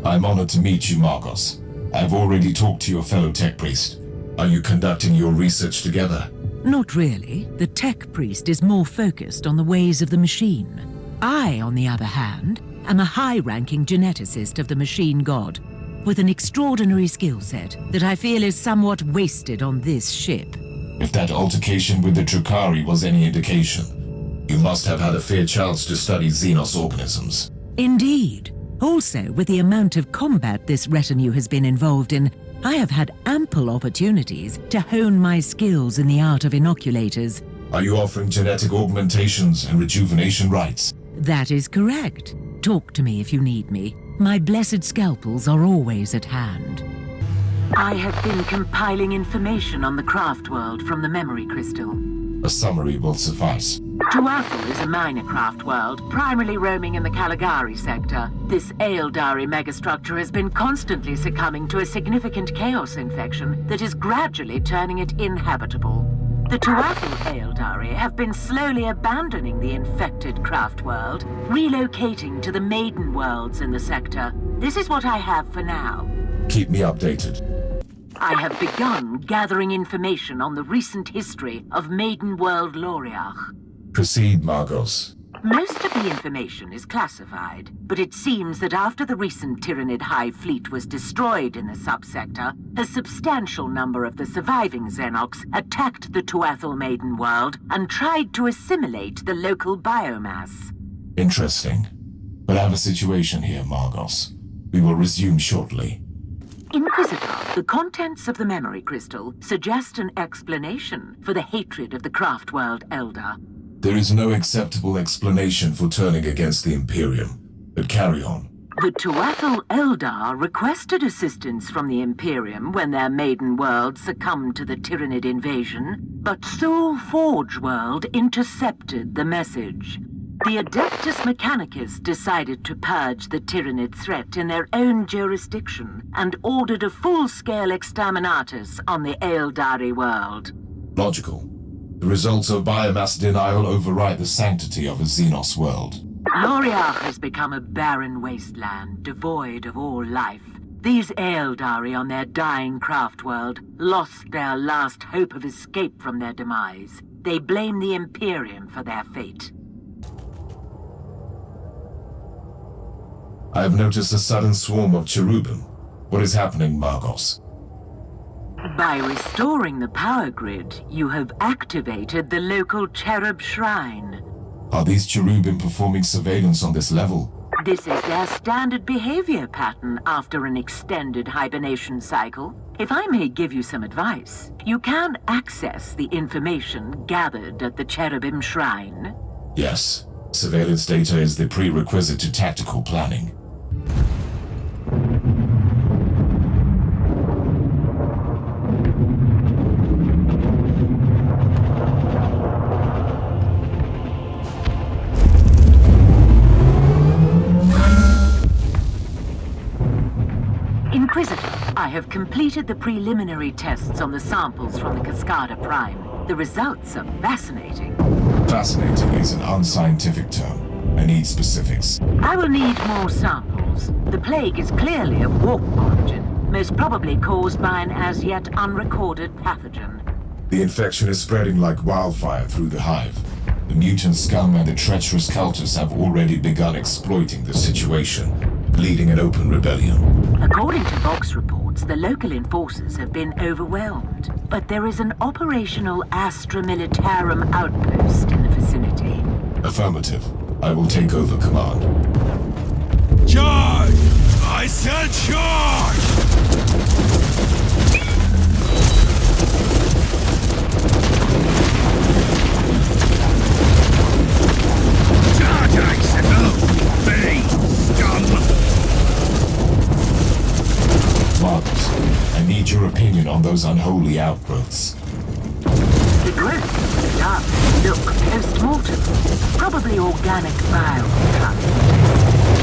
I'm honored to meet you, Magos. I've already talked to your fellow tech priest. Are you conducting your research together? Not really. The tech priest is more focused on the ways of the machine. I, on the other hand, am a high-ranking geneticist of the machine god, with an extraordinary skill set that I feel is somewhat wasted on this ship. If that altercation with the Drukhari was any indication, you must have had a fair chance to study Xenos organisms. Indeed. Also, with the amount of combat this retinue has been involved in, I have had ample opportunities to hone my skills in the art of inoculators. Are you offering genetic augmentations and rejuvenation rites? That is correct. Talk to me if you need me. My blessed scalpels are always at hand. I have been compiling information on the craft world from the memory crystal. A summary will suffice. Tuatha is a minor craft world, primarily roaming in the Caligari Sector. This Aeldari megastructure has been constantly succumbing to a significant chaos infection that is gradually turning it inhabitable. The Tuatha Aeldari have been slowly abandoning the infected craft world, relocating to the maiden worlds in the sector. This is what I have for now. Keep me updated. I have begun gathering information on the recent history of Maiden World Loriach. Proceed, Magos. Most of the information is classified, but it seems that after the recent Tyranid Hive Fleet was destroyed in the subsector, a substantial number of the surviving Xenocs attacked the Tuatha Maiden World and tried to assimilate the local biomass. Interesting. But I have a situation here, Magos. We will resume shortly. Inquisitor, the contents of the memory crystal suggest an explanation for the hatred of the craft world elder. There is no acceptable explanation for turning against the Imperium, but carry on. The Tuatha Eldar requested assistance from the Imperium when their maiden world succumbed to the Tyranid invasion, but Soul Forge World intercepted the message. The Adeptus Mechanicus decided to purge the Tyranid threat in their own jurisdiction and ordered a full-scale exterminatus on the Aeldari world. Logical. The results of biomass denial override the sanctity of a Xenos world. Loriach has become a barren wasteland, devoid of all life. These Aeldari on their dying craft world lost their last hope of escape from their demise. They blame the Imperium for their fate. I have noticed a sudden swarm of cherubim. What is happening, Magos? By restoring the power grid, you have activated the local cherub shrine. Are these cherubim performing surveillance on this level? This is their standard behavior pattern after an extended hibernation cycle. If I may give you some advice, you can access the information gathered at the cherubim shrine. Yes. Surveillance data is the prerequisite to tactical planning. Inquisitor, I have completed the preliminary tests on the samples from the Cascada Prime. The results are fascinating. Fascinating is an unscientific term. I need specifics. I will need more samples. The plague is clearly of warp origin, most probably caused by an as yet unrecorded pathogen. The infection is spreading like wildfire through the hive. The mutant scum and the treacherous cultists have already begun exploiting the situation, leading an open rebellion. According to Vox reports, the local enforcers have been overwhelmed, but there is an operational Astra Militarum outpost in the vicinity. Affirmative. I will take over command. Charge! I said charge! Charge, Icicle! Be scum! Marcus, I need your opinion on those unholy outgrowths. The growth in the dark look post-mortem, probably organic biomass.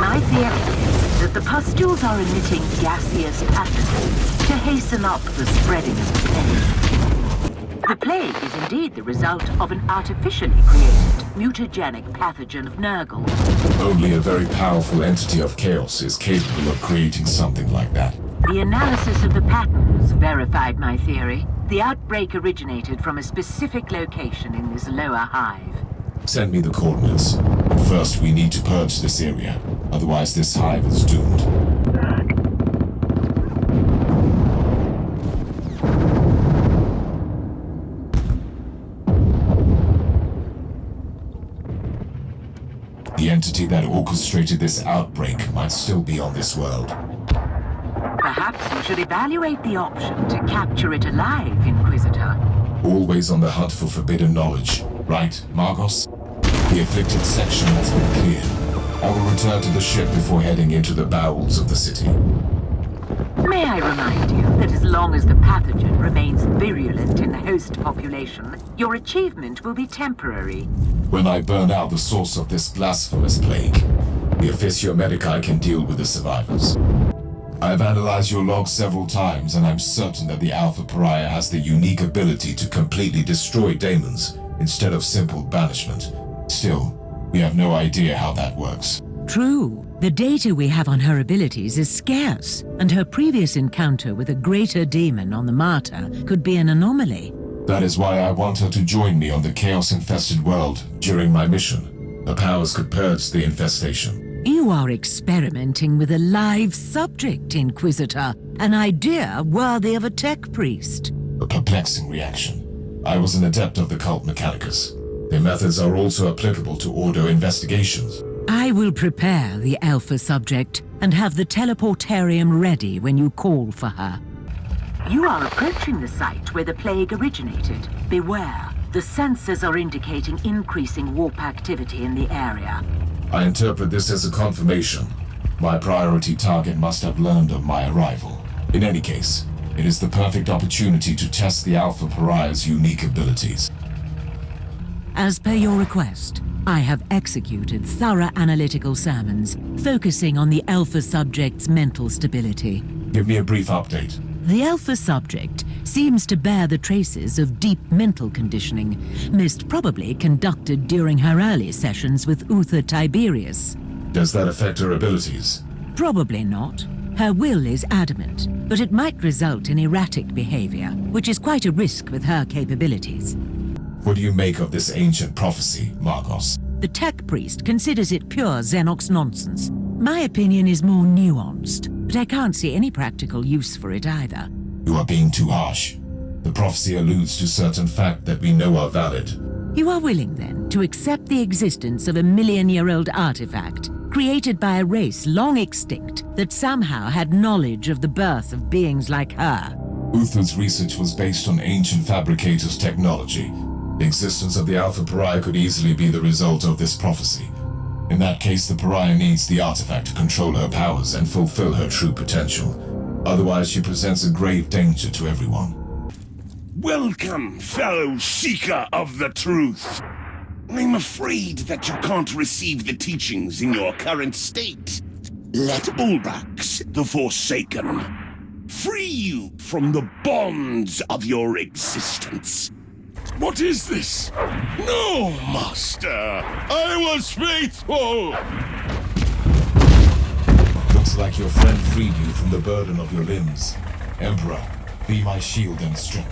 My theory is that the pustules are emitting gaseous pathogens to hasten up the spreading of the plague. The plague is indeed the result of an artificially created mutagenic pathogen of Nurgle, Only a very powerful entity of chaos is capable of creating something like that. The analysis of the patterns verified my theory. The outbreak originated from a specific location in this lower hive. Send me the coordinates. But first, we need to purge this area. Otherwise, this hive is doomed. The entity that orchestrated this outbreak might still be on this world. Perhaps you should evaluate the option to capture it alive, Inquisitor. Always on the hunt for forbidden knowledge, right, Magos? The afflicted section has been cleared. I will return to the ship before heading into the bowels of the city. May I remind you that as long as the pathogen remains virulent in the host population, your achievement will be temporary. When I burn out the source of this blasphemous plague, the Officio Medicae can deal with the survivors. I've analyzed your logs several times, and I'm certain that the Alpha Pariah has the unique ability to completely destroy daemons instead of simple banishment. Still, we have no idea how that works. True. The data we have on her abilities is scarce, and her previous encounter with a greater demon on the Martyr could be an anomaly. That is why I want her to join me on the chaos-infested world during my mission. Her powers could purge the infestation. You are experimenting with a live subject, Inquisitor. An idea worthy of a tech priest. A perplexing reaction. I was an adept of the cult Mechanicus. Their methods are also applicable to Ordo investigations. I will prepare the Alpha subject and have the teleportarium ready when you call for her. You are approaching the site where the plague originated. Beware. The sensors are indicating increasing warp activity in the area. I interpret this as a confirmation. My priority target must have learned of my arrival. In any case, it is the perfect opportunity to test the Alpha Pariah's unique abilities. As per your request, I have executed thorough analytical sermons, focusing on the Alpha subject's mental stability. Give me a brief update. The Alpha subject seems to bear the traces of deep mental conditioning, most probably conducted during her early sessions with Uther Tiberius. Does that affect her abilities? Probably not. Her will is adamant, but it might result in erratic behavior, which is quite a risk with her capabilities. What do you make of this ancient prophecy, Magos? The tech priest considers it pure Xenox nonsense. My opinion is more nuanced, but I can't see any practical use for it either. You are being too harsh. The prophecy alludes to certain facts that we know are valid. You are willing, then, to accept the existence of a million-year-old artifact created by a race long extinct that somehow had knowledge of the birth of beings like her? Uther's research was based on ancient fabricators' technology. The existence of the Alpha Pariah could easily be the result of this prophecy. In that case, the Pariah needs the artifact to control her powers and fulfill her true potential. Otherwise, she presents a grave danger to everyone. Welcome, fellow seeker of the truth. I'm afraid that you can't receive the teachings in your current state. Let Ulbrax, the Forsaken, free you from the bonds of your existence. What is this? No, Master! I was faithful! Looks like your friend freed you from the burden of your limbs. Emperor, be my shield and strength.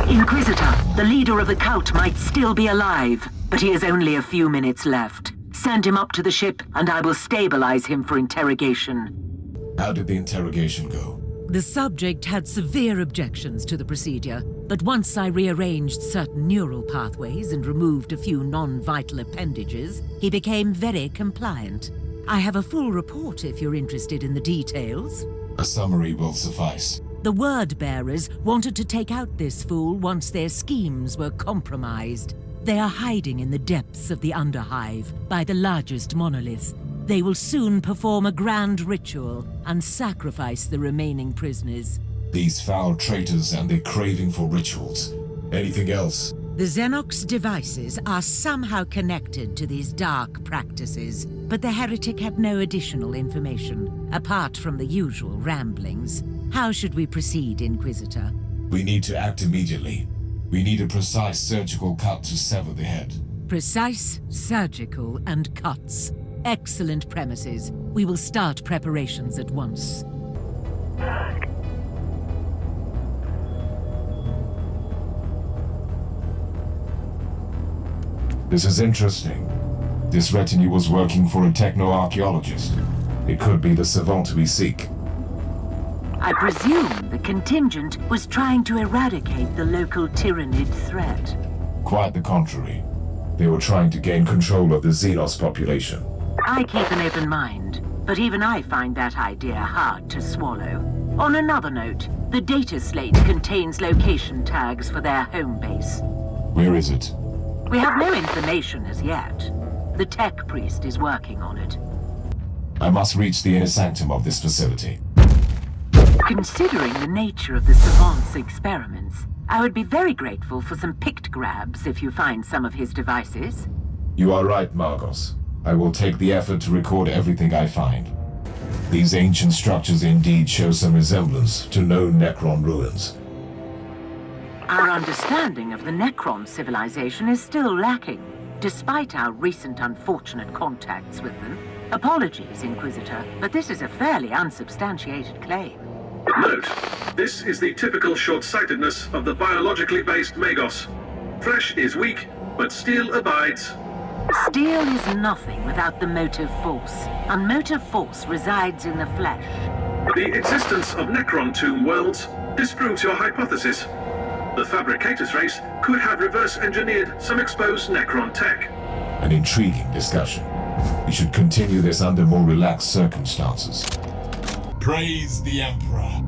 Inquisitor, the leader of the cult might still be alive, but he has only a few minutes left. Send him up to the ship, and I will stabilize him for interrogation. How did the interrogation go? The subject had severe objections to the procedure, but once I rearranged certain neural pathways and removed a few non-vital appendages, he became very compliant. I have a full report if you're interested in the details. A summary will suffice. The word-bearers wanted to take out this fool once their schemes were compromised. They are hiding in the depths of the Underhive by the largest monolith. They will soon perform a grand ritual and sacrifice the remaining prisoners. These foul traitors and their craving for rituals. Anything else? The Xenox devices are somehow connected to these dark practices, but the heretic had no additional information, apart from the usual ramblings. How should we proceed, Inquisitor? We need to act immediately. We need a precise surgical cut to sever the head. Precise, surgical, and cuts. Excellent premises. We will start preparations at once. This is interesting. This retinue was working for a techno-archaeologist. It could be the savant we seek. I presume the contingent was trying to eradicate the local Tyranid threat. Quite the contrary. They were trying to gain control of the Xenos population. I keep an open mind, but even I find that idea hard to swallow. On another note, the data slate contains location tags for their home base. Where is it? We have no information as yet. The tech priest is working on it. I must reach the inner sanctum of this facility. Considering the nature of the savant's experiments, I would be very grateful for some pictograms if you find some of his devices. You are right, Magos. I will take the effort to record everything I find. These ancient structures indeed show some resemblance to known Necron ruins. Our understanding of the Necron civilization is still lacking, despite our recent unfortunate contacts with them. Apologies, Inquisitor, but this is a fairly unsubstantiated claim. Note, this is the typical short-sightedness of the biologically based Magos. Flesh is weak, but steel abides. Steel is nothing without the motive force, and motive force resides in the flesh. The existence of Necron tomb worlds disproves your hypothesis. The Fabricators race could have reverse-engineered some exposed Necron tech. An intriguing discussion. We should continue this under more relaxed circumstances. Praise the Emperor.